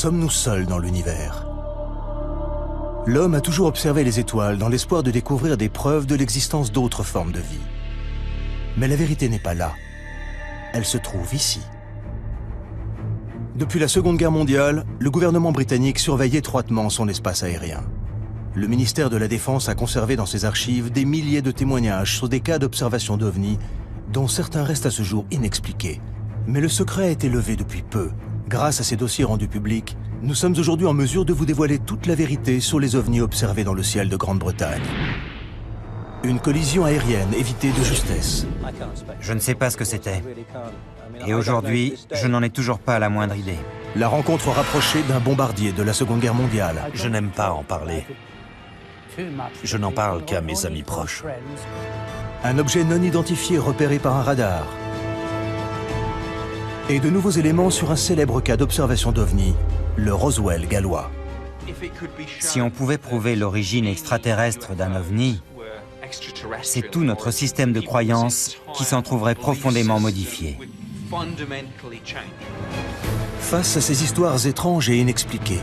sommes-nous seuls dans l'univers? L'homme a toujours observé les étoiles dans l'espoir de découvrir des preuves de l'existence d'autres formes de vie. Mais la vérité n'est pas là. Elle se trouve ici. Depuis la Seconde Guerre mondiale, le gouvernement britannique surveille étroitement son espace aérien. Le ministère de la Défense a conservé dans ses archives des milliers de témoignages sur des cas d'observation d'OVNI, dont certains restent à ce jour inexpliqués. Mais le secret a été levé depuis peu. Grâce à ces dossiers rendus publics, nous sommes aujourd'hui en mesure de vous dévoiler toute la vérité sur les ovnis observés dans le ciel de Grande-Bretagne. Une collision aérienne évitée de justesse. Je ne sais pas ce que c'était. Et aujourd'hui, je n'en ai toujours pas la moindre idée. La rencontre rapprochée d'un bombardier de la Seconde Guerre mondiale. Je n'aime pas en parler. Je n'en parle qu'à mes amis proches. Un objet non identifié repéré par un radar. Et de nouveaux éléments sur un célèbre cas d'observation d'OVNI, le Roswell gallois. Si on pouvait prouver l'origine extraterrestre d'un OVNI, c'est tout notre système de croyances qui s'en trouverait profondément modifié. Face à ces histoires étranges et inexpliquées,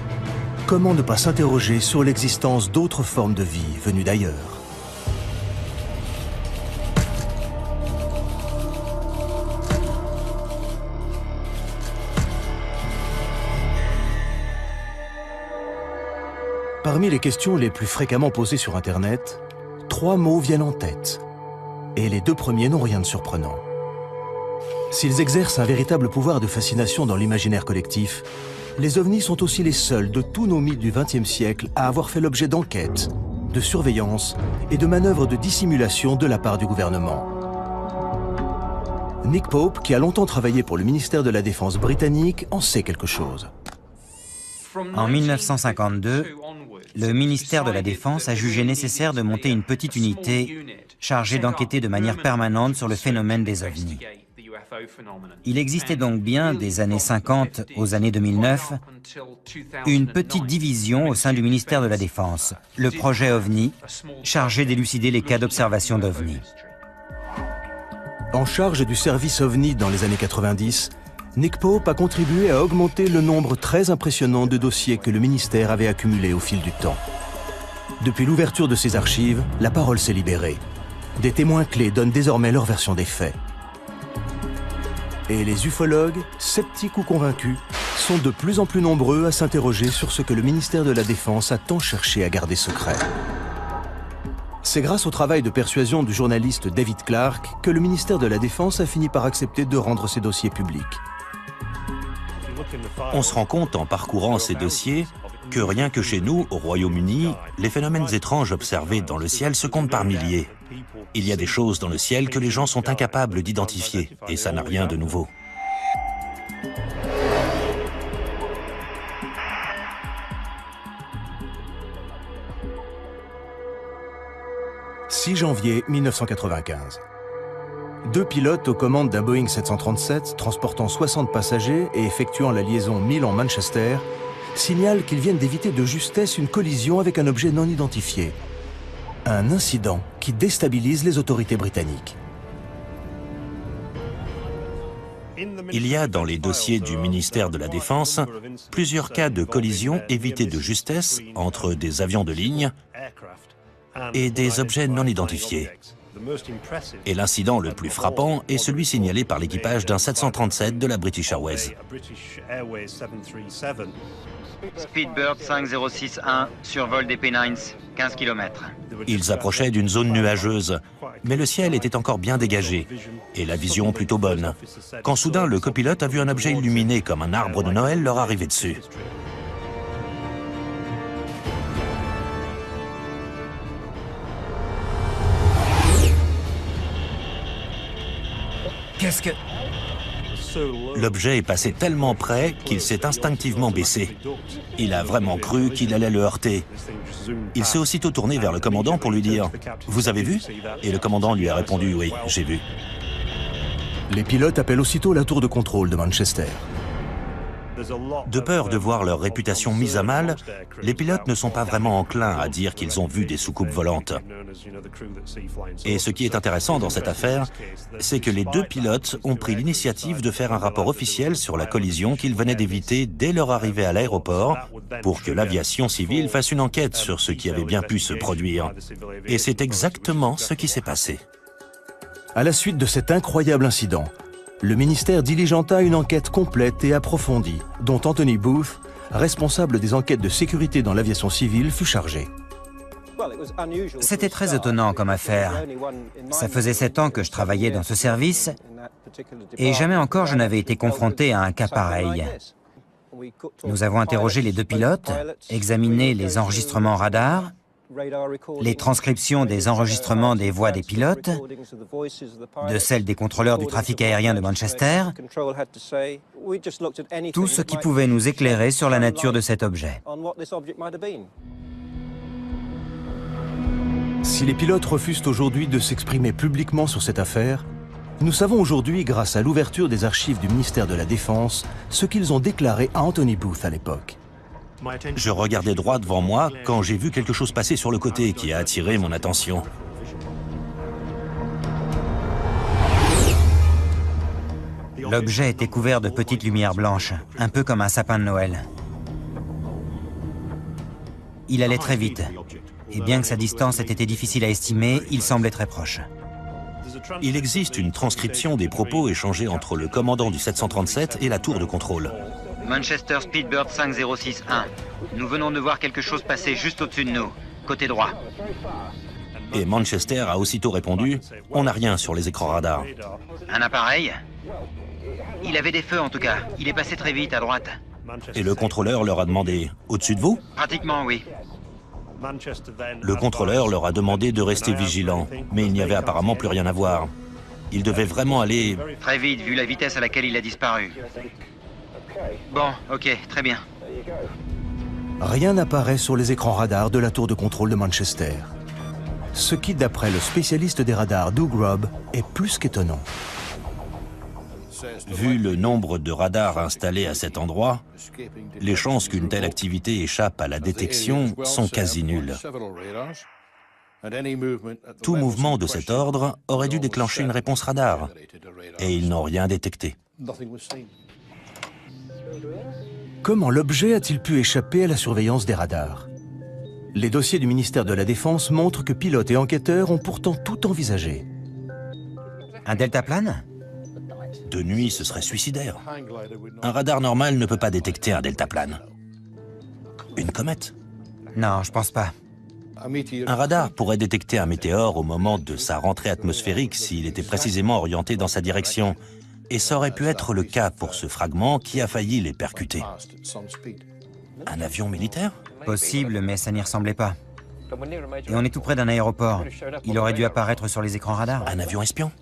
comment ne pas s'interroger sur l'existence d'autres formes de vie venues d'ailleurs? Parmi les questions les plus fréquemment posées sur Internet, 3 mots viennent en tête. Et les 2 premiers n'ont rien de surprenant. S'ils exercent un véritable pouvoir de fascination dans l'imaginaire collectif, les ovnis sont aussi les seuls de tous nos mythes du XXe siècle à avoir fait l'objet d'enquêtes, de surveillance et de manœuvres de dissimulation de la part du gouvernement. Nick Pope, qui a longtemps travaillé pour le ministère de la Défense britannique, en sait quelque chose. En 1952, le ministère de la Défense a jugé nécessaire de monter une petite unité chargée d'enquêter de manière permanente sur le phénomène des ovnis. Il existait donc bien, des années 50 aux années 2009, une petite division au sein du ministère de la Défense, le projet OVNI, chargé d'élucider les cas d'observation d'OVNI. En charge du service OVNI dans les années 90, Nick Pope a contribué à augmenter le nombre très impressionnant de dossiers que le ministère avait accumulés au fil du temps. Depuis l'ouverture de ces archives, la parole s'est libérée. Des témoins clés donnent désormais leur version des faits. Et les ufologues, sceptiques ou convaincus, sont de plus en plus nombreux à s'interroger sur ce que le ministère de la Défense a tant cherché à garder secret. C'est grâce au travail de persuasion du journaliste David Clark que le ministère de la Défense a fini par accepter de rendre ces dossiers publics. On se rend compte en parcourant ces dossiers que rien que chez nous, au Royaume-Uni, les phénomènes étranges observés dans le ciel se comptent par milliers. Il y a des choses dans le ciel que les gens sont incapables d'identifier, et ça n'a rien de nouveau. 6 janvier 1995. 2 pilotes aux commandes d'un Boeing 737 transportant 60 passagers et effectuant la liaison Milan-Manchester signalent qu'ils viennent d'éviter de justesse une collision avec un objet non identifié. Un incident qui déstabilise les autorités britanniques. Il y a dans les dossiers du ministère de la Défense plusieurs cas de collision évitée de justesse entre des avions de ligne et des objets non identifiés. Et l'incident le plus frappant est celui signalé par l'équipage d'un 737 de la British Airways. Speedbird 5061, survol des Pennines, 15 km. Ils approchaient d'une zone nuageuse, mais le ciel était encore bien dégagé et la vision plutôt bonne, quand soudain le copilote a vu un objet illuminé comme un arbre de Noël leur arriver dessus. Qu'est-ce que... L'objet est passé tellement près qu'il s'est instinctivement baissé. Il a vraiment cru qu'il allait le heurter. Il s'est aussitôt tourné vers le commandant pour lui dire « Vous avez vu ?» Et le commandant lui a répondu « Oui, j'ai vu ». Les pilotes appellent aussitôt la tour de contrôle de Manchester. De peur de voir leur réputation mise à mal, les pilotes ne sont pas vraiment enclins à dire qu'ils ont vu des soucoupes volantes. Et ce qui est intéressant dans cette affaire, c'est que les deux pilotes ont pris l'initiative de faire un rapport officiel sur la collision qu'ils venaient d'éviter dès leur arrivée à l'aéroport pour que l'aviation civile fasse une enquête sur ce qui avait bien pu se produire. Et c'est exactement ce qui s'est passé. À la suite de cet incroyable incident, le ministère diligenta une enquête complète et approfondie, dont Anthony Booth, responsable des enquêtes de sécurité dans l'aviation civile, fut chargé. C'était très étonnant comme affaire. Ça faisait 7 ans que je travaillais dans ce service et jamais encore je n'avais été confronté à un cas pareil. Nous avons interrogé les deux pilotes, examiné les enregistrements radar, les transcriptions des enregistrements des voix des pilotes, de celles des contrôleurs du trafic aérien de Manchester, tout ce qui pouvait nous éclairer sur la nature de cet objet. Si les pilotes refusent aujourd'hui de s'exprimer publiquement sur cette affaire, nous savons aujourd'hui, grâce à l'ouverture des archives du ministère de la Défense, ce qu'ils ont déclaré à Anthony Booth à l'époque. Je regardais droit devant moi quand j'ai vu quelque chose passer sur le côté qui a attiré mon attention. L'objet était couvert de petites lumières blanches, un peu comme un sapin de Noël. Il allait très vite, et bien que sa distance ait été difficile à estimer, il semblait très proche. Il existe une transcription des propos échangés entre le commandant du 737 et la tour de contrôle. Manchester Speedbird 5061. Nous venons de voir quelque chose passer juste au-dessus de nous, côté droit. Et Manchester a aussitôt répondu « On n'a rien sur les écrans radars ». Un appareil? Il avait des feux en tout cas. Il est passé très vite à droite. Et le contrôleur leur a demandé « Au-dessus de vous ?» Pratiquement, oui. Le contrôleur leur a demandé de rester vigilants, mais il n'y avait apparemment plus rien à voir. Ils devaient vraiment aller... Très vite, vu la vitesse à laquelle il a disparu. Bon, ok, très bien. Rien n'apparaît sur les écrans radars de la tour de contrôle de Manchester. Ce qui, d'après le spécialiste des radars Doug Robb, est plus qu'étonnant. Vu le nombre de radars installés à cet endroit, les chances qu'une telle activité échappe à la détection sont quasi nulles. Tout mouvement de cet ordre aurait dû déclencher une réponse radar, et ils n'ont rien détecté. Comment l'objet a-t-il pu échapper à la surveillance des radars? Les dossiers du ministère de la Défense montrent que pilotes et enquêteurs ont pourtant tout envisagé. Un deltaplane? De nuit, ce serait suicidaire. Un radar normal ne peut pas détecter un deltaplane. Une comète? Non, je pense pas. Un radar pourrait détecter un météore au moment de sa rentrée atmosphérique s'il était précisément orienté dans sa direction. Et ça aurait pu être le cas pour ce fragment qui a failli les percuter. Un avion militaire? Possible, mais ça n'y ressemblait pas. Et on est tout près d'un aéroport. Il aurait dû apparaître sur les écrans radars. Un avion espion?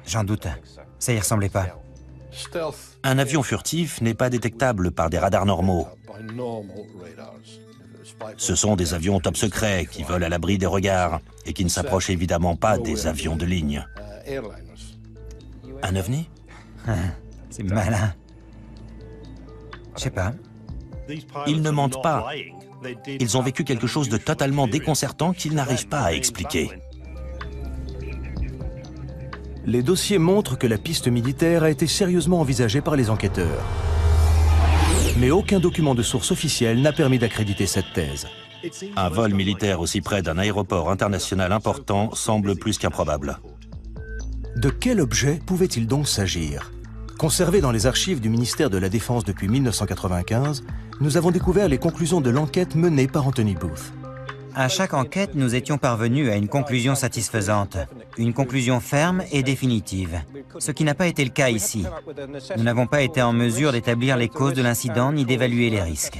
J'en doute. Ça y ressemblait pas. Un avion furtif n'est pas détectable par des radars normaux. Ce sont des avions top secrets qui volent à l'abri des regards et qui ne s'approchent évidemment pas des avions de ligne. Un ovni? C'est malin. Je sais pas. Ils ne mentent pas. Ils ont vécu quelque chose de totalement déconcertant qu'ils n'arrivent pas à expliquer. Les dossiers montrent que la piste militaire a été sérieusement envisagée par les enquêteurs. Mais aucun document de source officielle n'a permis d'accréditer cette thèse. Un vol militaire aussi près d'un aéroport international important semble plus qu'improbable. De quel objet pouvait-il donc s'agir? Conservé dans les archives du ministère de la Défense depuis 1995, nous avons découvert les conclusions de l'enquête menée par Anthony Booth. À chaque enquête, nous étions parvenus à une conclusion satisfaisante, une conclusion ferme et définitive, ce qui n'a pas été le cas ici. Nous n'avons pas été en mesure d'établir les causes de l'incident ni d'évaluer les risques.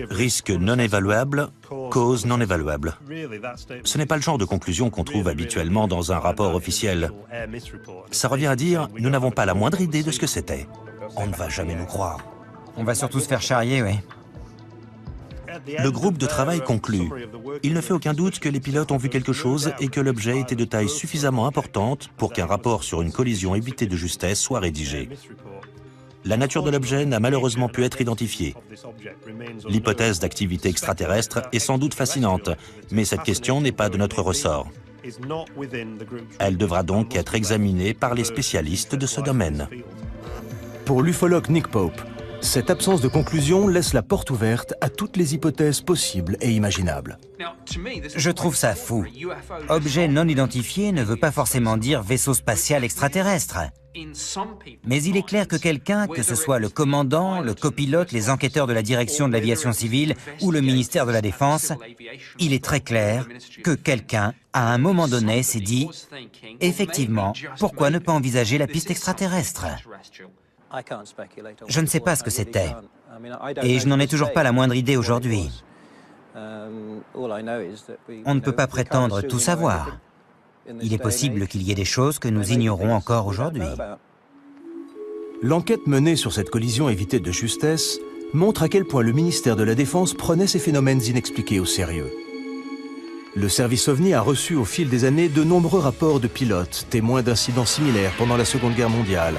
Risque non évaluable, cause non évaluable. Ce n'est pas le genre de conclusion qu'on trouve habituellement dans un rapport officiel. Ça revient à dire, nous n'avons pas la moindre idée de ce que c'était. On ne va jamais nous croire. On va surtout se faire charrier, oui. Le groupe de travail conclut. Il ne fait aucun doute que les pilotes ont vu quelque chose et que l'objet était de taille suffisamment importante pour qu'un rapport sur une collision évitée de justesse soit rédigé. la nature de l'objet n'a malheureusement pu être identifiée. L'hypothèse d'activité extraterrestre est sans doute fascinante, mais cette question n'est pas de notre ressort. Elle devra donc être examinée par les spécialistes de ce domaine. Pour l'ufologue Nick Pope, cette absence de conclusion laisse la porte ouverte à toutes les hypothèses possibles et imaginables. Je trouve ça fou. Objet non identifié ne veut pas forcément dire vaisseau spatial extraterrestre. Mais il est clair que quelqu'un, que ce soit le commandant, le copilote, les enquêteurs de la direction de l'aviation civile ou le ministère de la Défense, il est très clair que quelqu'un, à un moment donné, s'est dit « Effectivement, pourquoi ne pas envisager la piste extraterrestre ?» Je ne sais pas ce que c'était, et je n'en ai toujours pas la moindre idée aujourd'hui. On ne peut pas prétendre tout savoir. Il est possible qu'il y ait des choses que nous ignorons encore aujourd'hui. L'enquête menée sur cette collision évitée de justesse montre à quel point le ministère de la Défense prenait ces phénomènes inexpliqués au sérieux. Le service OVNI a reçu au fil des années de nombreux rapports de pilotes, témoins d'incidents similaires pendant la Seconde Guerre mondiale.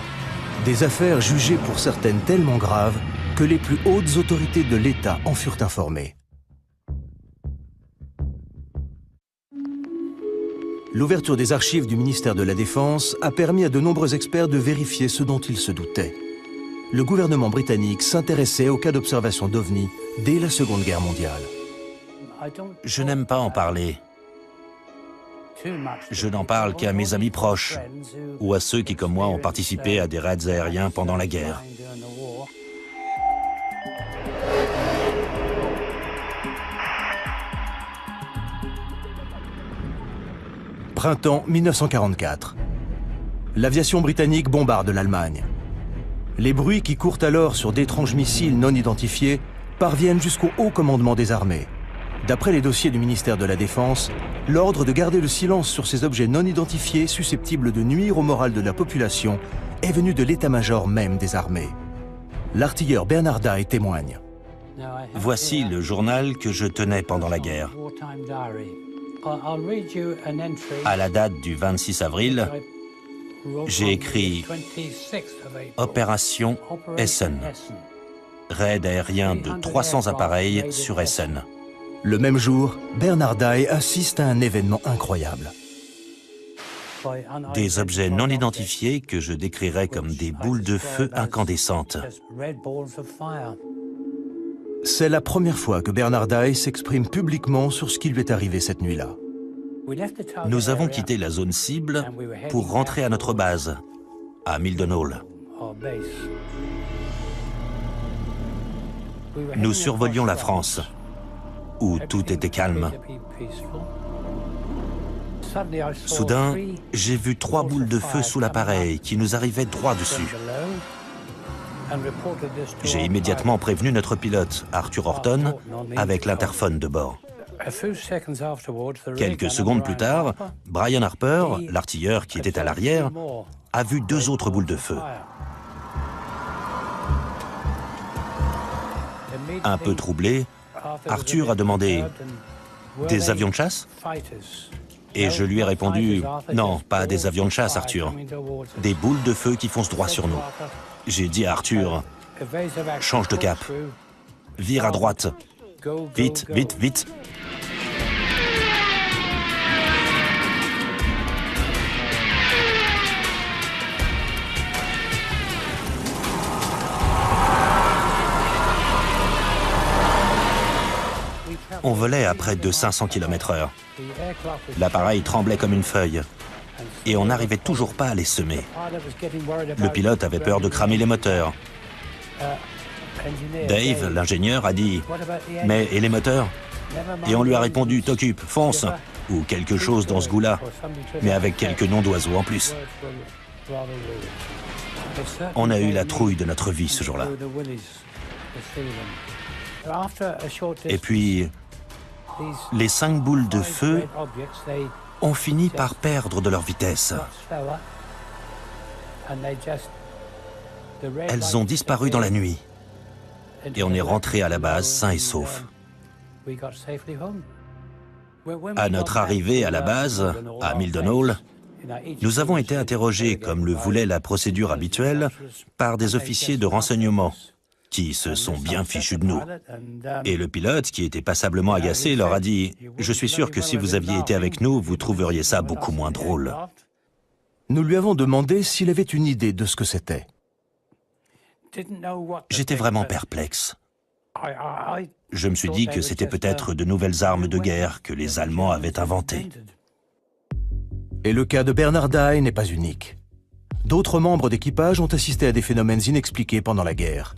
Des affaires jugées pour certaines tellement graves que les plus hautes autorités de l'État en furent informées. L'ouverture des archives du ministère de la Défense a permis à de nombreux experts de vérifier ce dont ils se doutaient. Le gouvernement britannique s'intéressait aux cas d'observation d'OVNI dès la Seconde Guerre mondiale. Je n'aime pas en parler. Je n'en parle qu'à mes amis proches ou à ceux qui, comme moi, ont participé à des raids aériens pendant la guerre. Printemps 1944. L'aviation britannique bombarde l'Allemagne. Les bruits qui courent alors sur d'étranges missiles non identifiés parviennent jusqu'au haut commandement des armées. D'après les dossiers du ministère de la Défense, l'ordre de garder le silence sur ces objets non identifiés susceptibles de nuire au moral de la population est venu de l'état-major même des armées. L'artilleur Bernard Day témoigne. Voici le journal que je tenais pendant la guerre. À la date du 26 avril, j'ai écrit « Opération Essen ». Raid aérien de 300 appareils sur Essen. Le même jour, Bernard Day assiste à un événement incroyable. Des objets non identifiés que je décrirais comme des boules de feu incandescentes. C'est la première fois que Bernard Day s'exprime publiquement sur ce qui lui est arrivé cette nuit-là. Nous avons quitté la zone cible pour rentrer à notre base, à Mildenhall. Nous survolions la France, où tout était calme. Soudain, j'ai vu 3 boules de feu sous l'appareil qui nous arrivaient droit dessus. J'ai immédiatement prévenu notre pilote, Arthur Horton, avec l'interphone de bord. Quelques secondes plus tard, Brian Harper, l'artilleur qui était à l'arrière, a vu 2 autres boules de feu. Un peu troublé, Arthur a demandé « Des avions de chasse ?» Et je lui ai répondu « Non, pas des avions de chasse, Arthur. Des boules de feu qui foncent droit sur nous. » J'ai dit à Arthur « Change de cap. Vire à droite. Vite, vite, vite. » On volait à près de 500 km/h. L'appareil tremblait comme une feuille. Et on n'arrivait toujours pas à les semer. Le pilote avait peur de cramer les moteurs. Dave, l'ingénieur, a dit « Mais et les moteurs ?» Et on lui a répondu « T'occupe, fonce !» ou quelque chose dans ce goût-là, mais avec quelques noms d'oiseaux en plus. On a eu la trouille de notre vie ce jour-là. Et puis, les 5 boules de feu ont fini par perdre de leur vitesse. Elles ont disparu dans la nuit. Et on est rentré à la base sain et sauf. À notre arrivée à la base, à Mildenhall, Nous avons été interrogés, comme le voulait la procédure habituelle, par des officiers de renseignement, qui se sont bien fichus de nous. Et le pilote, qui était passablement agacé, leur a dit « Je suis sûr que si vous aviez été avec nous, vous trouveriez ça beaucoup moins drôle. » Nous lui avons demandé s'il avait une idée de ce que c'était. J'étais vraiment perplexe. Je me suis dit que c'était peut-être de nouvelles armes de guerre que les Allemands avaient inventées. Et le cas de Bernard Dye n'est pas unique. D'autres membres d'équipage ont assisté à des phénomènes inexpliqués pendant la guerre.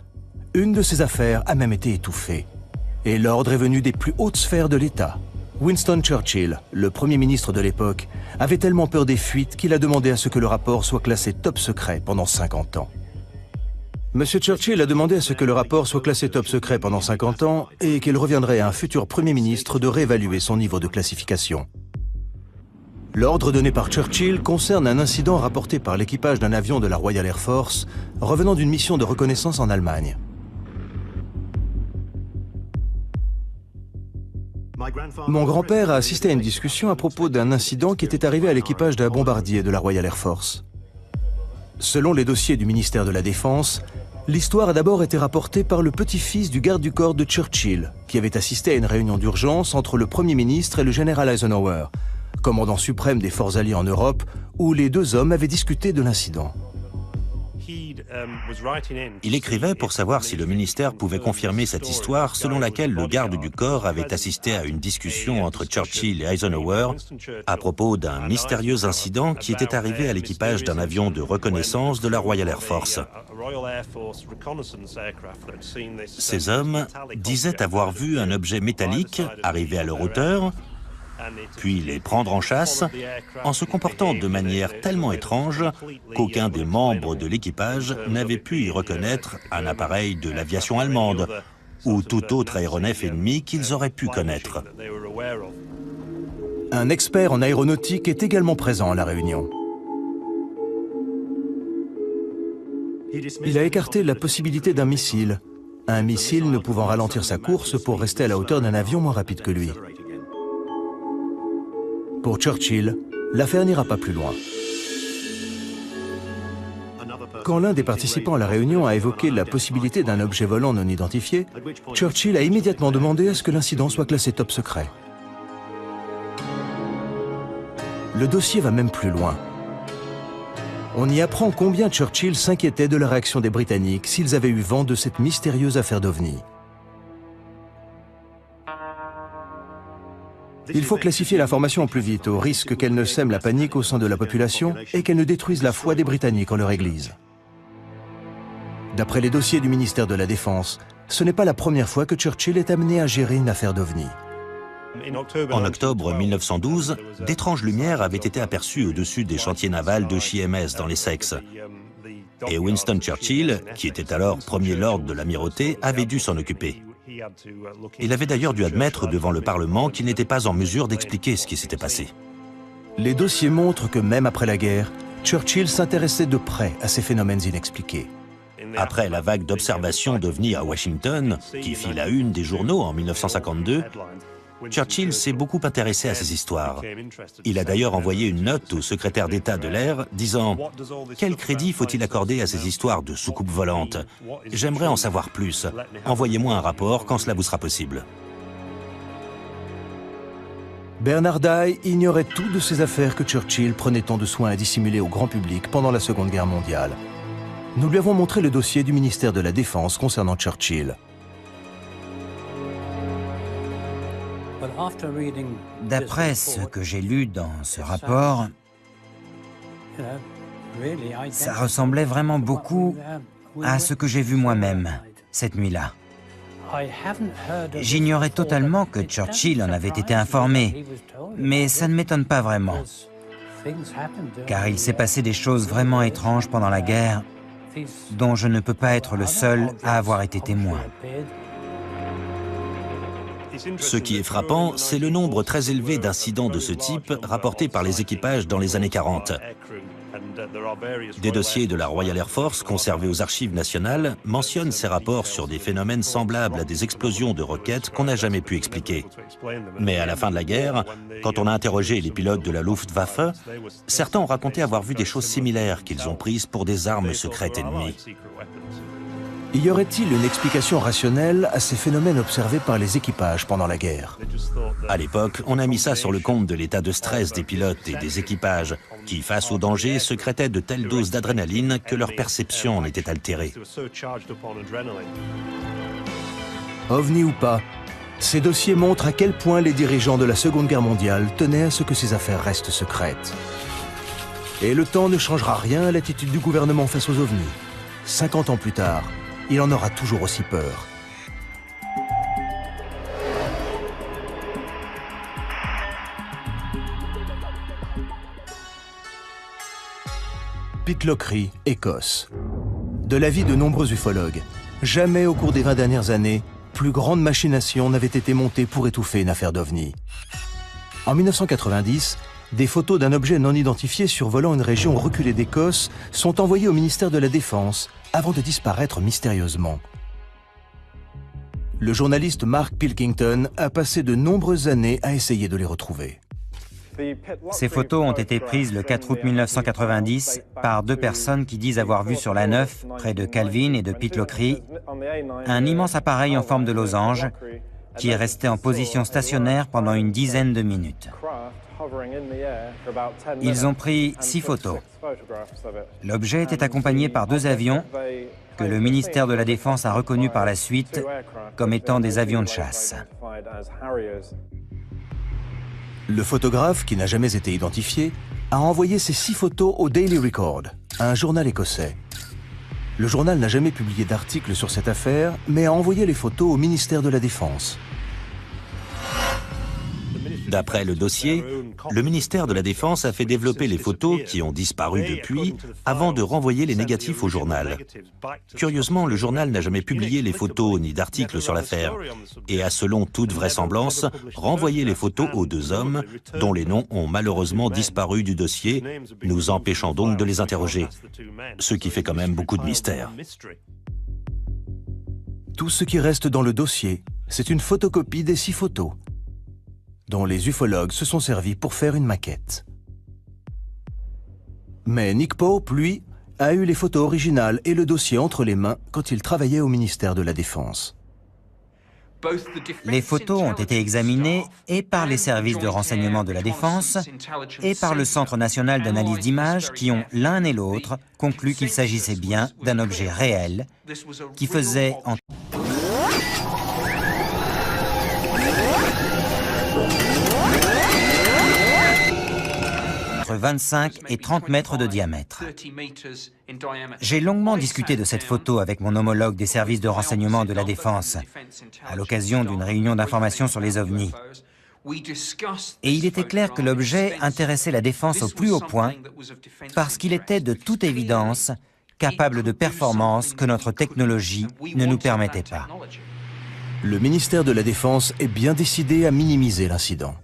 Une de ces affaires a même été étouffée. Et l'ordre est venu des plus hautes sphères de l'État. Winston Churchill, le Premier ministre de l'époque, avait tellement peur des fuites qu'il a demandé à ce que le rapport soit classé top secret pendant 50 ans. Monsieur Churchill a demandé à ce que le rapport soit classé top secret pendant 50 ans et qu'il reviendrait à un futur Premier ministre de réévaluer son niveau de classification. L'ordre donné par Churchill concerne un incident rapporté par l'équipage d'un avion de la Royal Air Force revenant d'une mission de reconnaissance en Allemagne. Mon grand-père a assisté à une discussion à propos d'un incident qui était arrivé à l'équipage d'un bombardier de la Royal Air Force. Selon les dossiers du ministère de la Défense, l'histoire a d'abord été rapportée par le petit-fils du garde du corps de Churchill, qui avait assisté à une réunion d'urgence entre le Premier ministre et le général Eisenhower, commandant suprême des forces alliées en Europe, où les deux hommes avaient discuté de l'incident. Il écrivait pour savoir si le ministère pouvait confirmer cette histoire selon laquelle le garde du corps avait assisté à une discussion entre Churchill et Eisenhower à propos d'un mystérieux incident qui était arrivé à l'équipage d'un avion de reconnaissance de la Royal Air Force. Ces hommes disaient avoir vu un objet métallique arriver à leur hauteur, puis les prendre en chasse, en se comportant de manière tellement étrange qu'aucun des membres de l'équipage n'avait pu y reconnaître un appareil de l'aviation allemande ou tout autre aéronef ennemi qu'ils auraient pu connaître. Un expert en aéronautique est également présent à la réunion. Il a écarté la possibilité d'un missile, un missile ne pouvant ralentir sa course pour rester à la hauteur d'un avion moins rapide que lui. Pour Churchill, l'affaire n'ira pas plus loin. Quand l'un des participants à la réunion a évoqué la possibilité d'un objet volant non identifié, Churchill a immédiatement demandé à ce que l'incident soit classé top secret. Le dossier va même plus loin. On y apprend combien Churchill s'inquiétait de la réaction des Britanniques s'ils avaient eu vent de cette mystérieuse affaire d'OVNI. Il faut classifier l'information au plus vite, au risque qu'elle ne sème la panique au sein de la population et qu'elle ne détruise la foi des Britanniques en leur Église. D'après les dossiers du ministère de la Défense, ce n'est pas la première fois que Churchill est amené à gérer une affaire d'OVNI. En octobre 1912, d'étranges lumières avaient été aperçues au-dessus des chantiers navals de HMS dans l'Essex. Et Winston Churchill, qui était alors Premier Lord de l'Amirauté, avait dû s'en occuper. Il avait d'ailleurs dû admettre devant le Parlement qu'il n'était pas en mesure d'expliquer ce qui s'était passé. Les dossiers montrent que même après la guerre, Churchill s'intéressait de près à ces phénomènes inexpliqués. Après la vague d'observations d'OVNI à Washington, qui fit la une des journaux en 1952, Churchill s'est beaucoup intéressé à ces histoires. Il a d'ailleurs envoyé une note au secrétaire d'État de l'air disant « Quel crédit faut-il accorder à ces histoires de soucoupes volantes? J'aimerais en savoir plus. Envoyez-moi un rapport quand cela vous sera possible. » Bernard Dye ignorait tout de ces affaires que Churchill prenait tant de soin à dissimuler au grand public pendant la Seconde Guerre mondiale. Nous lui avons montré le dossier du ministère de la Défense concernant Churchill. D'après ce que j'ai lu dans ce rapport, ça ressemblait vraiment beaucoup à ce que j'ai vu moi-même cette nuit-là. J'ignorais totalement que Churchill en avait été informé, mais ça ne m'étonne pas vraiment, car il s'est passé des choses vraiment étranges pendant la guerre dont je ne peux pas être le seul à avoir été témoin. Ce qui est frappant, c'est le nombre très élevé d'incidents de ce type rapportés par les équipages dans les années 40. Des dossiers de la Royal Air Force conservés aux archives nationales mentionnent ces rapports sur des phénomènes semblables à des explosions de roquettes qu'on n'a jamais pu expliquer. Mais à la fin de la guerre, quand on a interrogé les pilotes de la Luftwaffe, certains ont raconté avoir vu des choses similaires qu'ils ont prises pour des armes secrètes ennemies. Y aurait-il une explication rationnelle à ces phénomènes observés par les équipages pendant la guerre? À l'époque, on a mis ça sur le compte de l'état de stress des pilotes et des équipages, qui, face au danger, sécrétaient de telles doses d'adrénaline que leur perception en était altérée. OVNI ou pas, ces dossiers montrent à quel point les dirigeants de la Seconde Guerre mondiale tenaient à ce que ces affaires restent secrètes. Et le temps ne changera rien à l'attitude du gouvernement face aux ovnis. 50 ans plus tard, il en aura toujours aussi peur. Pitlochry, Écosse. De l'avis de nombreux ufologues, jamais au cours des 20 dernières années, plus grande machination n'avait été montée pour étouffer une affaire d'OVNI. En 1990, des photos d'un objet non identifié survolant une région reculée d'Écosse sont envoyées au ministère de la Défense avant de disparaître mystérieusement. Le journaliste Mark Pilkington a passé de nombreuses années à essayer de les retrouver. Ces photos ont été prises le 4 août 1990 par deux personnes qui disent avoir vu sur la 9, près de Calvin et de Pitlochry, un immense appareil en forme de losange qui est resté en position stationnaire pendant une dizaine de minutes. Ils ont pris 6 photos. L'objet était accompagné par 2 avions que le ministère de la Défense a reconnus par la suite comme étant des avions de chasse. Le photographe, qui n'a jamais été identifié, a envoyé ces 6 photos au Daily Record, un journal écossais. Le journal n'a jamais publié d'article sur cette affaire, mais a envoyé les photos au ministère de la Défense. D'après le dossier, le ministère de la Défense a fait développer les photos qui ont disparu depuis avant de renvoyer les négatifs au journal. Curieusement, le journal n'a jamais publié les photos ni d'articles sur l'affaire et a, selon toute vraisemblance, renvoyé les photos aux 2 hommes dont les noms ont malheureusement disparu du dossier, nous empêchant donc de les interroger. Ce qui fait quand même beaucoup de mystère. Tout ce qui reste dans le dossier, c'est une photocopie des 6 photos, dont les ufologues se sont servis pour faire une maquette. Mais Nick Pope, lui, a eu les photos originales et le dossier entre les mains quand il travaillait au ministère de la Défense. Les photos ont été examinées et par les services de renseignement de la Défense et par le Centre national d'analyse d'images qui ont, l'un et l'autre, conclu qu'il s'agissait bien d'un objet réel qui faisait entre 25 et 30 mètres de diamètre. J'ai longuement discuté de cette photo avec mon homologue des services de renseignement de la Défense à l'occasion d'une réunion d'information sur les ovnis. Et il était clair que l'objet intéressait la Défense au plus haut point parce qu'il était de toute évidence capable de performances que notre technologie ne nous permettait pas. Le ministère de la Défense est bien décidé à minimiser l'incident.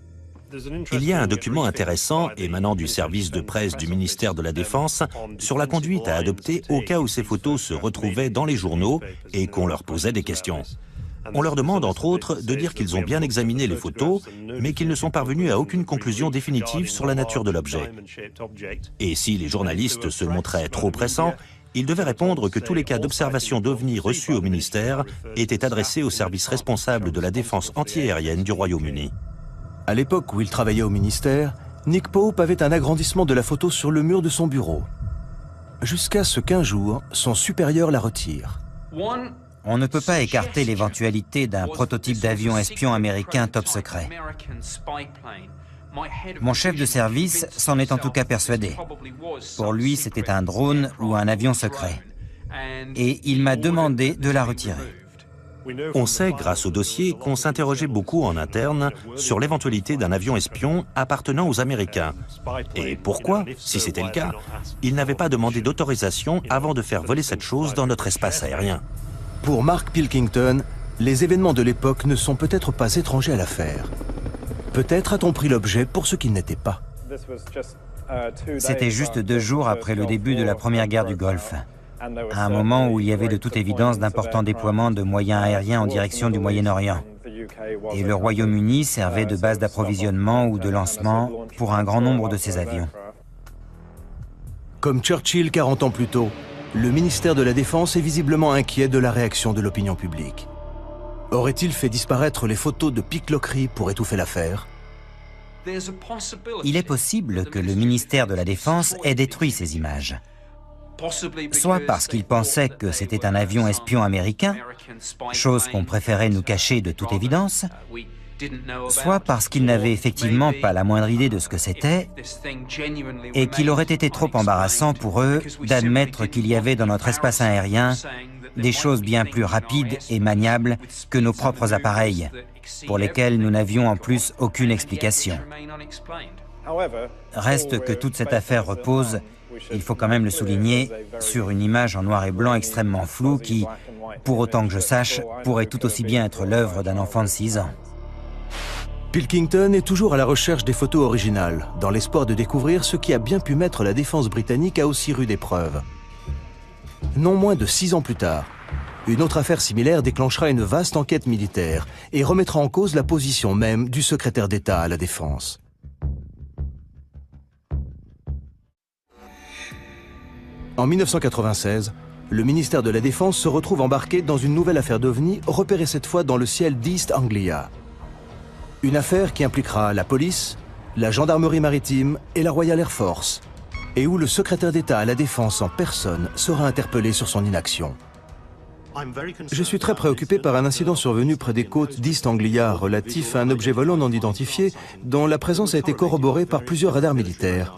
Il y a un document intéressant émanant du service de presse du ministère de la Défense sur la conduite à adopter au cas où ces photos se retrouvaient dans les journaux et qu'on leur posait des questions. On leur demande entre autres de dire qu'ils ont bien examiné les photos, mais qu'ils ne sont parvenus à aucune conclusion définitive sur la nature de l'objet. Et si les journalistes se montraient trop pressants, ils devaient répondre que tous les cas d'observation d'OVNI reçus au ministère étaient adressés au service responsable de la défense antiaérienne du Royaume-Uni. À l'époque où il travaillait au ministère, Nick Pope avait un agrandissement de la photo sur le mur de son bureau. Jusqu'à ce qu'un jour, son supérieur la retire. On ne peut pas écarter l'éventualité d'un prototype d'avion espion américain top secret. Mon chef de service s'en est en tout cas persuadé. Pour lui, c'était un drone ou un avion secret. Et il m'a demandé de la retirer. On sait, grâce au dossier, qu'on s'interrogeait beaucoup en interne sur l'éventualité d'un avion espion appartenant aux Américains. Et pourquoi, si c'était le cas, ils n'avaient pas demandé d'autorisation avant de faire voler cette chose dans notre espace aérien. Pour Mark Pilkington, les événements de l'époque ne sont peut-être pas étrangers à l'affaire. Peut-être a-t-on pris l'objet pour ce qu'il n'était pas. C'était juste 2 jours après le début de la première guerre du Golfe, à un moment où il y avait de toute évidence d'importants déploiements de moyens aériens en direction du Moyen-Orient. Et le Royaume-Uni servait de base d'approvisionnement ou de lancement pour un grand nombre de ces avions. Comme Churchill 40 ans plus tôt, le ministère de la Défense est visiblement inquiet de la réaction de l'opinion publique. Aurait-il fait disparaître les photos de pickloquerie pour étouffer l'affaire? Il est possible que le ministère de la Défense ait détruit ces images, soit parce qu'il pensait que c'était un avion espion américain, chose qu'on préférait nous cacher de toute évidence, soit parce qu'ils n'avaient effectivement pas la moindre idée de ce que c'était et qu'il aurait été trop embarrassant pour eux d'admettre qu'il y avait dans notre espace aérien des choses bien plus rapides et maniables que nos propres appareils, pour lesquels nous n'avions en plus aucune explication. Reste que toute cette affaire repose, il faut quand même le souligner, sur une image en noir et blanc extrêmement floue qui, pour autant que je sache, pourrait tout aussi bien être l'œuvre d'un enfant de 6 ans. Pilkington est toujours à la recherche des photos originales, dans l'espoir de découvrir ce qui a bien pu mettre la défense britannique à aussi rude épreuve. Non moins de 6 ans plus tard, une autre affaire similaire déclenchera une vaste enquête militaire et remettra en cause la position même du secrétaire d'État à la Défense. En 1996, le ministère de la Défense se retrouve embarqué dans une nouvelle affaire d'OVNI, repérée cette fois dans le ciel d'East Anglia. Une affaire qui impliquera la police, la gendarmerie maritime et la Royal Air Force, et où le secrétaire d'État à la Défense en personne sera interpellé sur son inaction. Je suis très préoccupé par un incident survenu près des côtes d'East Anglia relatif à un objet volant non identifié dont la présence a été corroborée par plusieurs radars militaires.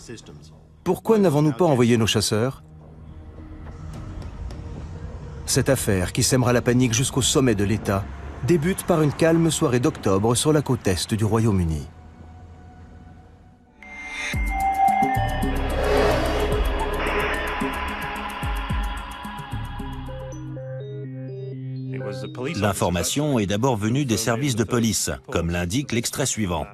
Pourquoi n'avons-nous pas envoyé nos chasseurs? Cette affaire, qui sèmera la panique jusqu'au sommet de l'État, débute par une calme soirée d'octobre sur la côte est du Royaume-Uni. L'information est d'abord venue des services de police, comme l'indique l'extrait suivant.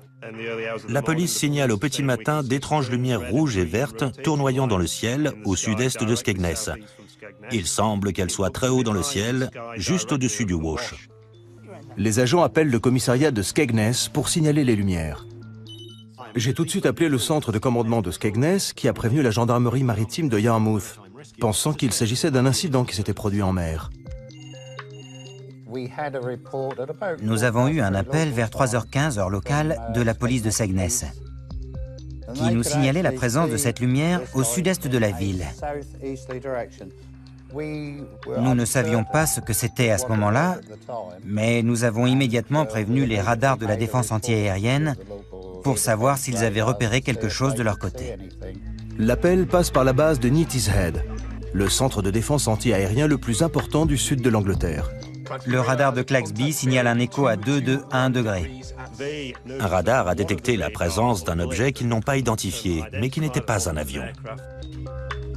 La police signale au petit matin d'étranges lumières rouges et vertes tournoyant dans le ciel au sud-est de Skegness. Il semble qu'elles soient très haut dans le ciel, juste au-dessus du Wash. Les agents appellent le commissariat de Skegness pour signaler les lumières. J'ai tout de suite appelé le centre de commandement de Skegness qui a prévenu la gendarmerie maritime de Yarmouth, pensant qu'il s'agissait d'un incident qui s'était produit en mer. Nous avons eu un appel vers 3h15 heure locale de la police de Skegness, qui nous signalait la présence de cette lumière au sud-est de la ville. Nous ne savions pas ce que c'était à ce moment-là, mais nous avons immédiatement prévenu les radars de la défense antiaérienne pour savoir s'ils avaient repéré quelque chose de leur côté. L'appel passe par la base de Neatishead, le centre de défense antiaérien le plus important du sud de l'Angleterre. Le radar de Claxby signale un écho à 221 degrés. Un radar a détecté la présence d'un objet qu'ils n'ont pas identifié, mais qui n'était pas un avion.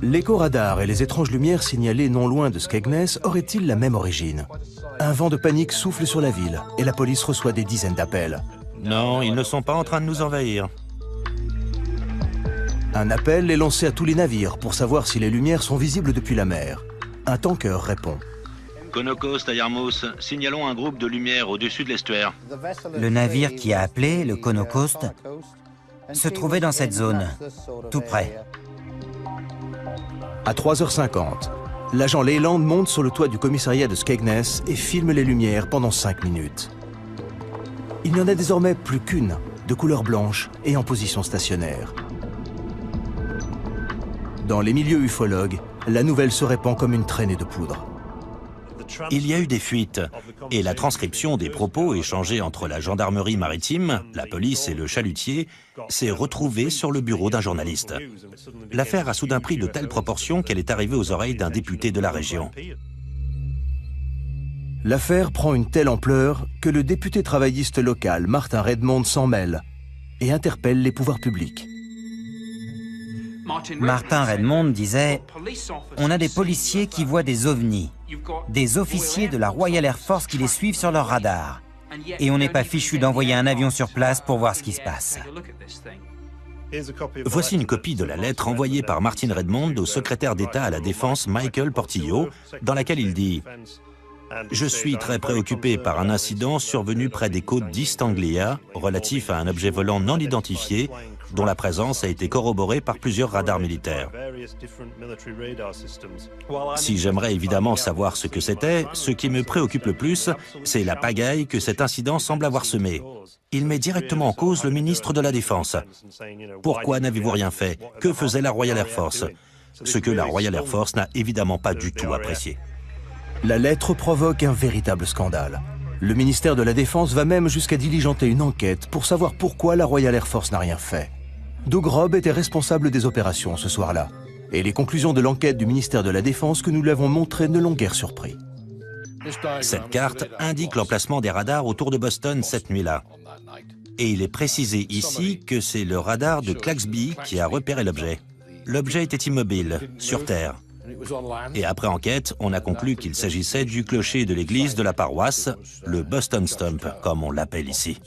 L'écho-radar et les étranges lumières signalées non loin de Skegness auraient-ils la même origine? Un vent de panique souffle sur la ville et la police reçoit des dizaines d'appels. Non, ils ne sont pas en train de nous envahir. Un appel est lancé à tous les navires pour savoir si les lumières sont visibles depuis la mer. Un tanker répond. Conocost à Yarmouth, signalons un groupe de lumière au-dessus de l'estuaire. Le navire qui a appelé, le Conocost, se trouvait dans cette zone, tout près. À 3h50, l'agent Leyland monte sur le toit du commissariat de Skegness et filme les lumières pendant 5 minutes. Il n'y en a désormais plus qu'une, de couleur blanche et en position stationnaire. Dans les milieux ufologues, la nouvelle se répand comme une traînée de poudre. Il y a eu des fuites, et la transcription des propos échangés entre la gendarmerie maritime, la police et le chalutier s'est retrouvée sur le bureau d'un journaliste. L'affaire a soudain pris de telles proportions qu'elle est arrivée aux oreilles d'un député de la région. L'affaire prend une telle ampleur que le député travailliste local, Martin Redmond, s'en mêle et interpelle les pouvoirs publics. Martin Redmond disait « On a des policiers qui voient des ovnis, des officiers de la Royal Air Force qui les suivent sur leur radar. Et on n'est pas fichu d'envoyer un avion sur place pour voir ce qui se passe. » Voici une copie de la lettre envoyée par Martin Redmond au secrétaire d'État à la Défense Michael Portillo, dans laquelle il dit « Je suis très préoccupé par un incident survenu près des côtes d'East Anglia relatif à un objet volant non identifié dont la présence a été corroborée par plusieurs radars militaires. Si j'aimerais évidemment savoir ce que c'était, ce qui me préoccupe le plus, c'est la pagaille que cet incident semble avoir semée. Il met directement en cause le ministre de la Défense. Pourquoi n'avez-vous rien fait? Que faisait la Royal Air Force? Ce que la Royal Air Force n'a évidemment pas du tout apprécié. La lettre provoque un véritable scandale. Le ministère de la Défense va même jusqu'à diligenter une enquête pour savoir pourquoi la Royal Air Force n'a rien fait. Doug Robb était responsable des opérations ce soir-là. Et les conclusions de l'enquête du ministère de la Défense que nous l'avons montrées ne l'ont guère surpris. Cette carte indique l'emplacement des radars autour de Boston cette nuit-là. Et il est précisé ici que c'est le radar de Claxby qui a repéré l'objet. L'objet était immobile, sur Terre. Et après enquête, on a conclu qu'il s'agissait du clocher de l'église de la paroisse, le Boston Stump, comme on l'appelle ici.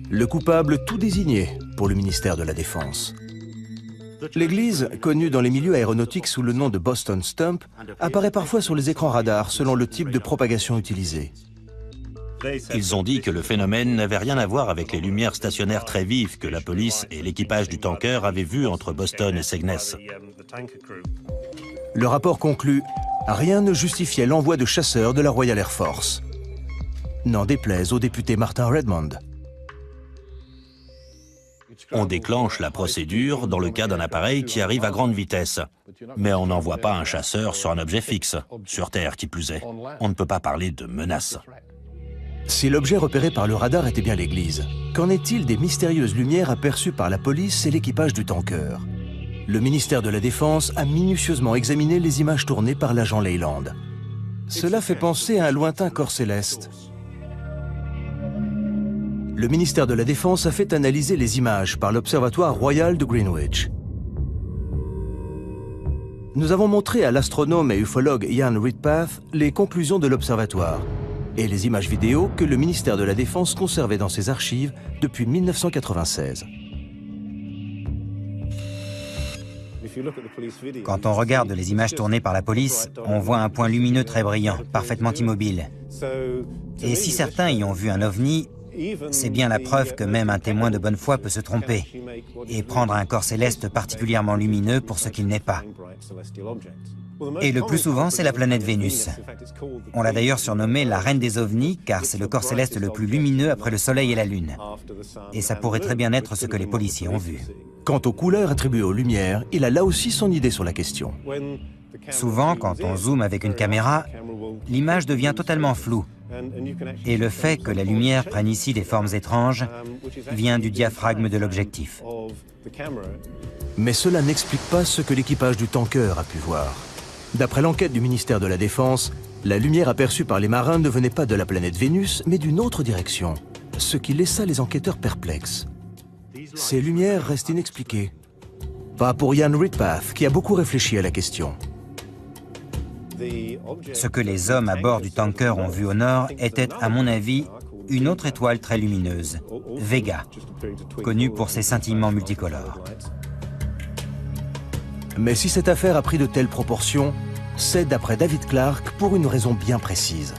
Le coupable tout désigné pour le ministère de la Défense. L'église, connue dans les milieux aéronautiques sous le nom de Boston Stump, apparaît parfois sur les écrans radars selon le type de propagation utilisé. Ils ont dit que le phénomène n'avait rien à voir avec les lumières stationnaires très vives que la police et l'équipage du tanker avaient vues entre Boston et Skegness. Le rapport conclut « Rien ne justifiait l'envoi de chasseurs de la Royal Air Force ». N'en déplaise au député Martin Redmond. On déclenche la procédure dans le cas d'un appareil qui arrive à grande vitesse. Mais on n'envoie pas un chasseur sur un objet fixe, sur Terre qui plus est. On ne peut pas parler de menace. Si l'objet repéré par le radar était bien l'église, qu'en est-il des mystérieuses lumières aperçues par la police et l'équipage du tanker? Le ministère de la Défense a minutieusement examiné les images tournées par l'agent Leyland. Cela fait penser à un lointain corps céleste. Le ministère de la Défense a fait analyser les images par l'Observatoire royal de Greenwich. Nous avons montré à l'astronome et ufologue Ian Redpath les conclusions de l'Observatoire et les images vidéo que le ministère de la Défense conservait dans ses archives depuis 1996. Quand on regarde les images tournées par la police, on voit un point lumineux très brillant, parfaitement immobile. Et si certains y ont vu un ovni, c'est bien la preuve que même un témoin de bonne foi peut se tromper et prendre un corps céleste particulièrement lumineux pour ce qu'il n'est pas. Et le plus souvent, c'est la planète Vénus. On l'a d'ailleurs surnommée la reine des ovnis, car c'est le corps céleste le plus lumineux après le Soleil et la Lune. Et ça pourrait très bien être ce que les policiers ont vu. Quant aux couleurs attribuées aux lumières, il a là aussi son idée sur la question. Souvent, quand on zoome avec une caméra, l'image devient totalement floue. Et le fait que la lumière prenne ici des formes étranges vient du diaphragme de l'objectif. Mais cela n'explique pas ce que l'équipage du tanker a pu voir. D'après l'enquête du ministère de la Défense, la lumière aperçue par les marins ne venait pas de la planète Vénus, mais d'une autre direction, ce qui laissa les enquêteurs perplexes. Ces lumières restent inexpliquées. Pas pour Ian Redpath, qui a beaucoup réfléchi à la question. Ce que les hommes à bord du tanker ont vu au nord était, à mon avis, une autre étoile très lumineuse, Vega, connue pour ses scintillements multicolores. Mais si cette affaire a pris de telles proportions, c'est, d'après David Clarke, pour une raison bien précise.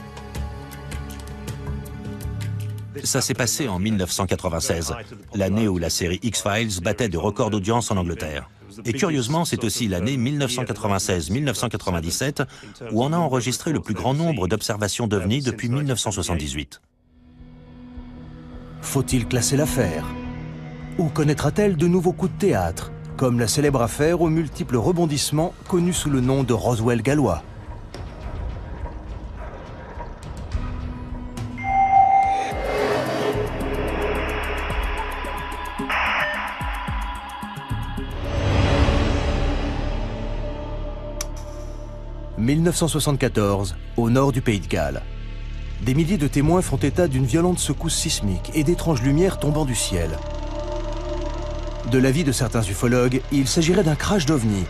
Ça s'est passé en 1996, l'année où la série X-Files battait de records d'audience en Angleterre. Et curieusement, c'est aussi l'année 1996-1997 où on a enregistré le plus grand nombre d'observations d'OVNI depuis 1978. Faut-il classer l'affaire? Ou connaîtra-t-elle de nouveaux coups de théâtre, comme la célèbre affaire aux multiples rebondissements connue sous le nom de Roswell gallois? « 1974, au nord du Pays de Galles. Des milliers de témoins font état d'une violente secousse sismique et d'étranges lumières tombant du ciel. De l'avis de certains ufologues, il s'agirait d'un crash d'OVNI,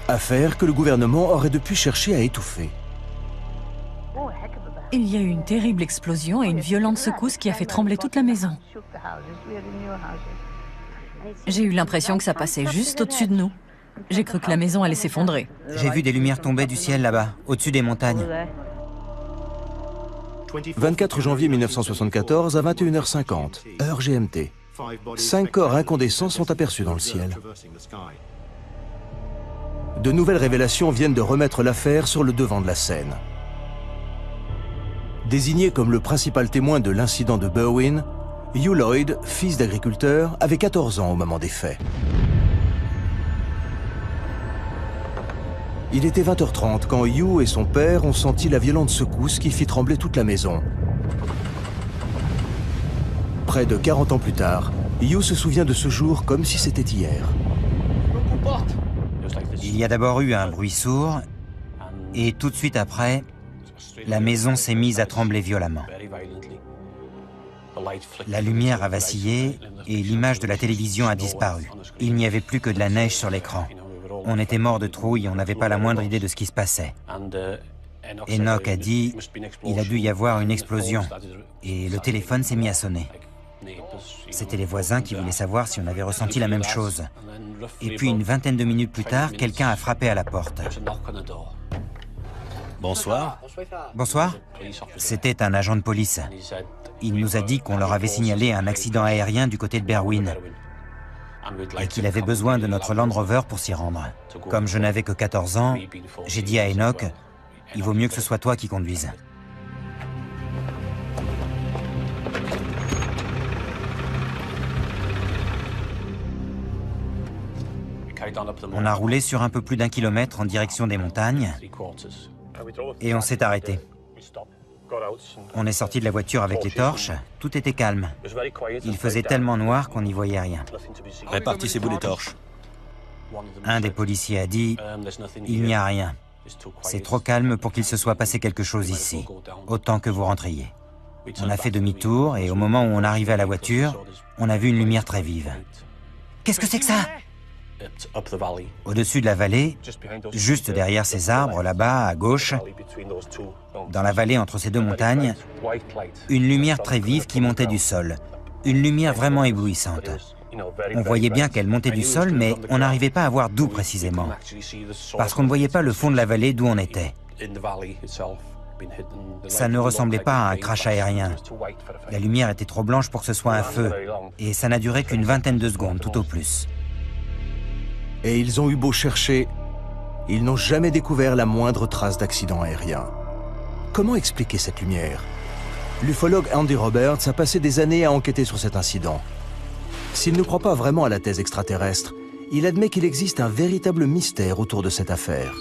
affaire que le gouvernement aurait depuis cherché à étouffer. Il y a eu une terrible explosion et une violente secousse qui a fait trembler toute la maison. J'ai eu l'impression que ça passait juste au-dessus de nous. J'ai cru que la maison allait s'effondrer. J'ai vu des lumières tomber du ciel là-bas, au-dessus des montagnes. 24 janvier 1974 à 21h50, heure GMT. 5 corps incandescents sont aperçus dans le ciel. De nouvelles révélations viennent de remettre l'affaire sur le devant de la scène. Désigné comme le principal témoin de l'incident de Berwyn, Hugh Lloyd, fils d'agriculteur, avait 14 ans au moment des faits. Il était 20h30 quand Hugh et son père ont senti la violente secousse qui fit trembler toute la maison. Près de 40 ans plus tard, Hugh se souvient de ce jour comme si c'était hier. Il y a d'abord eu un bruit sourd, et tout de suite après, la maison s'est mise à trembler violemment. La lumière a vacillé et l'image de la télévision a disparu. Il n'y avait plus que de la neige sur l'écran. On était mort de trouille et on n'avait pas la moindre idée de ce qui se passait. Enoch a dit il a dû y avoir une explosion et le téléphone s'est mis à sonner. C'étaient les voisins qui voulaient savoir si on avait ressenti la même chose. Et puis une vingtaine de minutes plus tard, quelqu'un a frappé à la porte. Bonsoir. Bonsoir. C'était un agent de police. Il nous a dit qu'on leur avait signalé un accident aérien du côté de Berwyn et qu'il avait besoin de notre Land Rover pour s'y rendre. Comme je n'avais que 14 ans, j'ai dit à Enoch, il vaut mieux que ce soit toi qui conduise. On a roulé sur un peu plus d'1 kilomètre en direction des montagnes et on s'est arrêté. On est sorti de la voiture avec les torches, tout était calme. Il faisait tellement noir qu'on n'y voyait rien. Répartissez-vous les torches. Un des policiers a dit « Il n'y a rien. C'est trop calme pour qu'il se soit passé quelque chose ici. Autant que vous rentriez. » On a fait demi-tour et au moment où on arrivait à la voiture, on a vu une lumière très vive. « Qu'est-ce que c'est que ça ?» Au-dessus de la vallée, juste derrière ces arbres, là-bas, à gauche, dans la vallée entre ces deux montagnes, une lumière très vive qui montait du sol. Une lumière vraiment éblouissante. On voyait bien qu'elle montait du sol, mais on n'arrivait pas à voir d'où précisément. Parce qu'on ne voyait pas le fond de la vallée d'où on était. Ça ne ressemblait pas à un crash aérien. La lumière était trop blanche pour que ce soit un feu. Et ça n'a duré qu'une vingtaine de secondes, tout au plus. Et ils ont eu beau chercher, ils n'ont jamais découvert la moindre trace d'accident aérien. Comment expliquer cette lumière? L'ufologue Andy Roberts a passé des années à enquêter sur cet incident. S'il ne croit pas vraiment à la thèse extraterrestre, il admet qu'il existe un véritable mystère autour de cette affaire.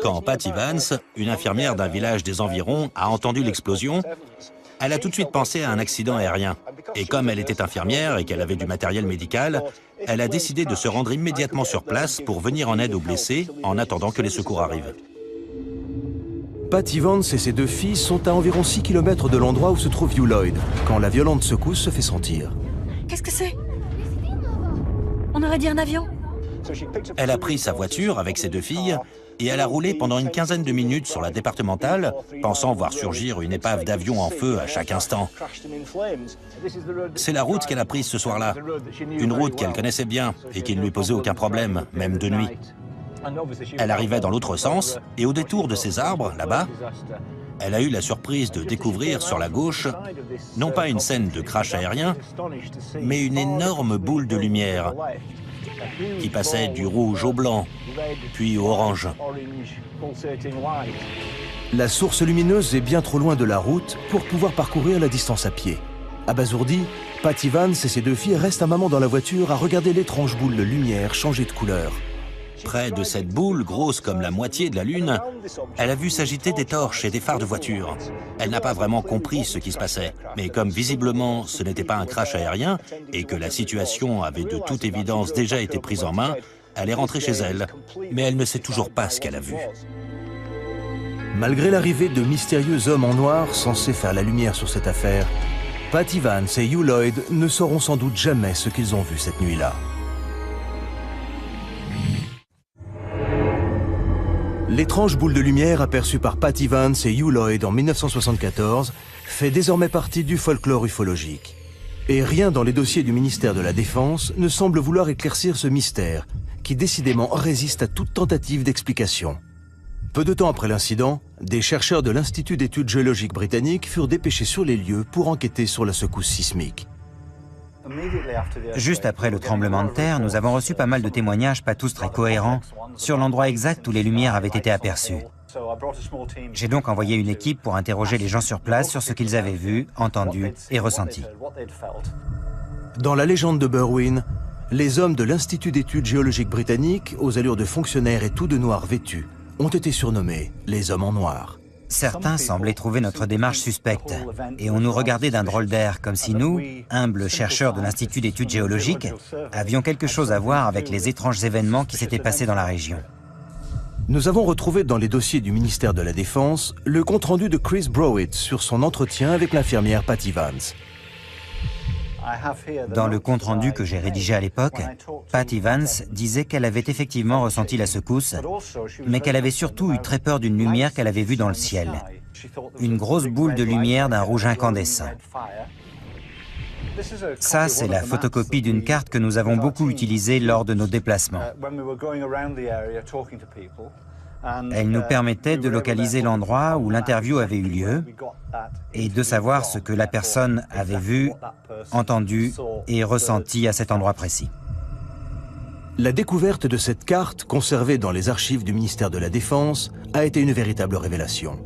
Quand Patty Vance, une infirmière d'un village des environs, a entendu l'explosion, elle a tout de suite pensé à un accident aérien. Et comme elle était infirmière et qu'elle avait du matériel médical, elle a décidé de se rendre immédiatement sur place pour venir en aide aux blessés en attendant que les secours arrivent. Patty Vance et ses deux filles sont à environ 6 km de l'endroit où se trouve Hugh Lloyd, quand la violente secousse se fait sentir. Qu'est-ce que c'est? On aurait dit un avion. Elle a pris sa voiture avec ses deux filles et elle a roulé pendant une quinzaine de minutes sur la départementale, pensant voir surgir une épave d'avion en feu à chaque instant. C'est la route qu'elle a prise ce soir-là, une route qu'elle connaissait bien et qui ne lui posait aucun problème, même de nuit. Elle arrivait dans l'autre sens et au détour de ces arbres, là-bas, elle a eu la surprise de découvrir sur la gauche, non pas une scène de crash aérien, mais une énorme boule de lumière qui passait du rouge au blanc, puis au orange. La source lumineuse est bien trop loin de la route pour pouvoir parcourir la distance à pied. Abasourdie, Patty Vance et ses deux filles restent un moment dans la voiture à regarder l'étrange boule de lumière changer de couleur. Près de cette boule, grosse comme la moitié de la Lune, elle a vu s'agiter des torches et des phares de voiture. Elle n'a pas vraiment compris ce qui se passait, mais comme visiblement ce n'était pas un crash aérien et que la situation avait de toute évidence déjà été prise en main, elle est rentrée chez elle, mais elle ne sait toujours pas ce qu'elle a vu. Malgré l'arrivée de mystérieux hommes en noir censés faire la lumière sur cette affaire, Patty Vance et Hugh Lloyd ne sauront sans doute jamais ce qu'ils ont vu cette nuit-là. L'étrange boule de lumière aperçue par Patty Vance et Hugh Lloyd en 1974 fait désormais partie du folklore ufologique. Et rien dans les dossiers du ministère de la Défense ne semble vouloir éclaircir ce mystère, qui décidément résiste à toute tentative d'explication. Peu de temps après l'incident, des chercheurs de l'Institut d'études géologiques britanniques furent dépêchés sur les lieux pour enquêter sur la secousse sismique. Juste après le tremblement de terre, nous avons reçu pas mal de témoignages, pas tous très cohérents, sur l'endroit exact où les lumières avaient été aperçues. J'ai donc envoyé une équipe pour interroger les gens sur place sur ce qu'ils avaient vu, entendu et ressenti. Dans la légende de Berwyn, les hommes de l'Institut d'études géologiques britanniques, aux allures de fonctionnaires et tout de noir vêtus, ont été surnommés les hommes en noir. Certains semblaient trouver notre démarche suspecte et on nous regardait d'un drôle d'air, comme si nous, humbles chercheurs de l'Institut d'études géologiques, avions quelque chose à voir avec les étranges événements qui s'étaient passés dans la région. Nous avons retrouvé dans les dossiers du ministère de la Défense le compte-rendu de Chris Browett sur son entretien avec l'infirmière Patty Vance. Dans le compte-rendu que j'ai rédigé à l'époque, Patty Vance disait qu'elle avait effectivement ressenti la secousse, mais qu'elle avait surtout eu très peur d'une lumière qu'elle avait vue dans le ciel. Une grosse boule de lumière d'un rouge incandescent. Ça, c'est la photocopie d'une carte que nous avons beaucoup utilisée lors de nos déplacements. Elle nous permettait de localiser l'endroit où l'interview avait eu lieu et de savoir ce que la personne avait vu, entendu et ressenti à cet endroit précis. La découverte de cette carte, conservée dans les archives du ministère de la Défense, a été une véritable révélation.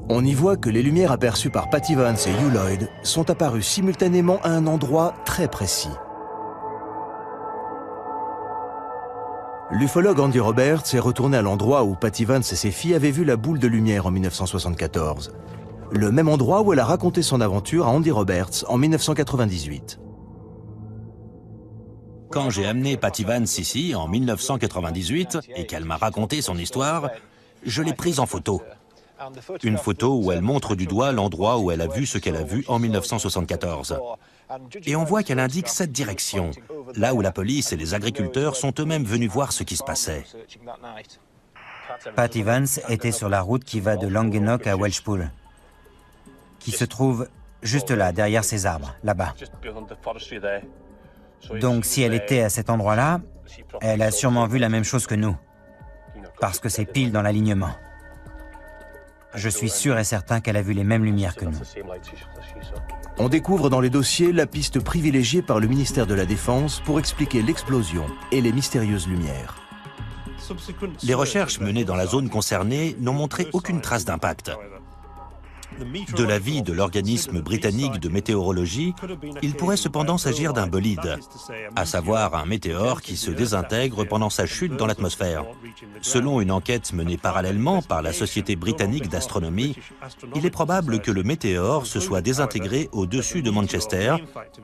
On y voit que les lumières aperçues par Patty Vance et Hugh Lloyd sont apparues simultanément à un endroit très précis. L'ufologue Andy Roberts est retourné à l'endroit où Patty Vance et ses filles avaient vu la boule de lumière en 1974. Le même endroit où elle a raconté son aventure à Andy Roberts en 1998. Quand j'ai amené Patty Vance ici, en 1998, et qu'elle m'a raconté son histoire, je l'ai prise en photo. Une photo où elle montre du doigt l'endroit où elle a vu ce qu'elle a vu en 1974. Et on voit qu'elle indique cette direction, là où la police et les agriculteurs sont eux-mêmes venus voir ce qui se passait. Patty Vance était sur la route qui va de Languenock à Welshpool, qui se trouve juste là, derrière ces arbres, là-bas. Donc si elle était à cet endroit-là, elle a sûrement vu la même chose que nous, parce que c'est pile dans l'alignement. Je suis sûr et certain qu'elle a vu les mêmes lumières que nous. On découvre dans les dossiers la piste privilégiée par le ministère de la Défense pour expliquer l'explosion et les mystérieuses lumières. Les recherches menées dans la zone concernée n'ont montré aucune trace d'impact. De l'avis de l'organisme britannique de météorologie, il pourrait cependant s'agir d'un bolide, à savoir un météore qui se désintègre pendant sa chute dans l'atmosphère. Selon une enquête menée parallèlement par la Société britannique d'astronomie, il est probable que le météore se soit désintégré au-dessus de Manchester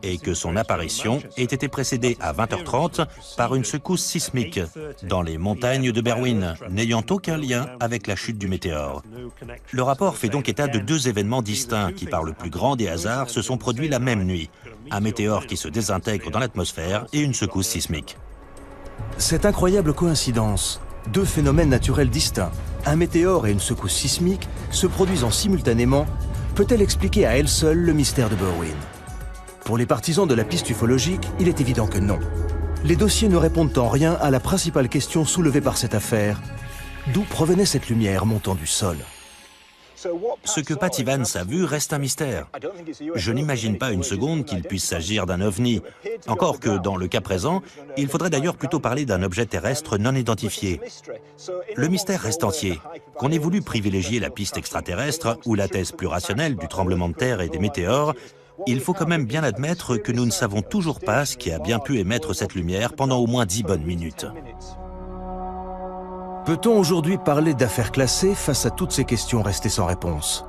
et que son apparition ait été précédée à 20h30 par une secousse sismique dans les montagnes de Berwyn, n'ayant aucun lien avec la chute du météore. Le rapport fait donc état de deux événements distincts qui, par le plus grand des hasards, se sont produits la même nuit. Un météore qui se désintègre dans l'atmosphère et une secousse sismique. Cette incroyable coïncidence, deux phénomènes naturels distincts, un météore et une secousse sismique, se produisant simultanément, peut-elle expliquer à elle seule le mystère de Berwyn? Pour les partisans de la piste ufologique, il est évident que non. Les dossiers ne répondent en rien à la principale question soulevée par cette affaire. D'où provenait cette lumière montant du sol? Ce que Patty Vance a vu reste un mystère. Je n'imagine pas une seconde qu'il puisse s'agir d'un ovni. Encore que, dans le cas présent, il faudrait d'ailleurs plutôt parler d'un objet terrestre non identifié. Le mystère reste entier. Qu'on ait voulu privilégier la piste extraterrestre ou la thèse plus rationnelle du tremblement de terre et des météores, il faut quand même bien admettre que nous ne savons toujours pas ce qui a bien pu émettre cette lumière pendant au moins 10 bonnes minutes. Peut-on aujourd'hui parler d'affaires classées face à toutes ces questions restées sans réponse?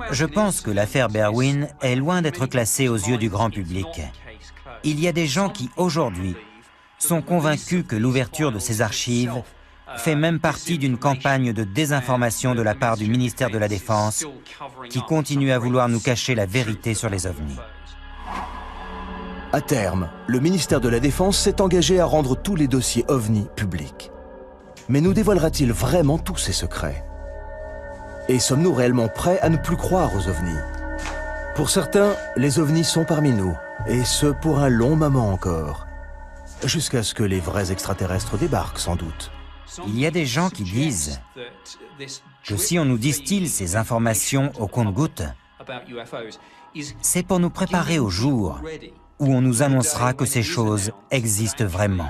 Je pense que l'affaire Berwyn est loin d'être classée aux yeux du grand public. Il y a des gens qui, aujourd'hui, sont convaincus que l'ouverture de ces archives fait même partie d'une campagne de désinformation de la part du ministère de la Défense qui continue à vouloir nous cacher la vérité sur les ovnis. À terme, le ministère de la Défense s'est engagé à rendre tous les dossiers OVNI publics. Mais nous dévoilera-t-il vraiment tous ces secrets? Et sommes-nous réellement prêts à ne plus croire aux ovnis? Pour certains, les ovnis sont parmi nous, et ce pour un long moment encore. Jusqu'à ce que les vrais extraterrestres débarquent, sans doute. Il y a des gens qui disent que si on nous distille ces informations au compte-gouttes, c'est pour nous préparer au jour où on nous annoncera que ces choses existent vraiment.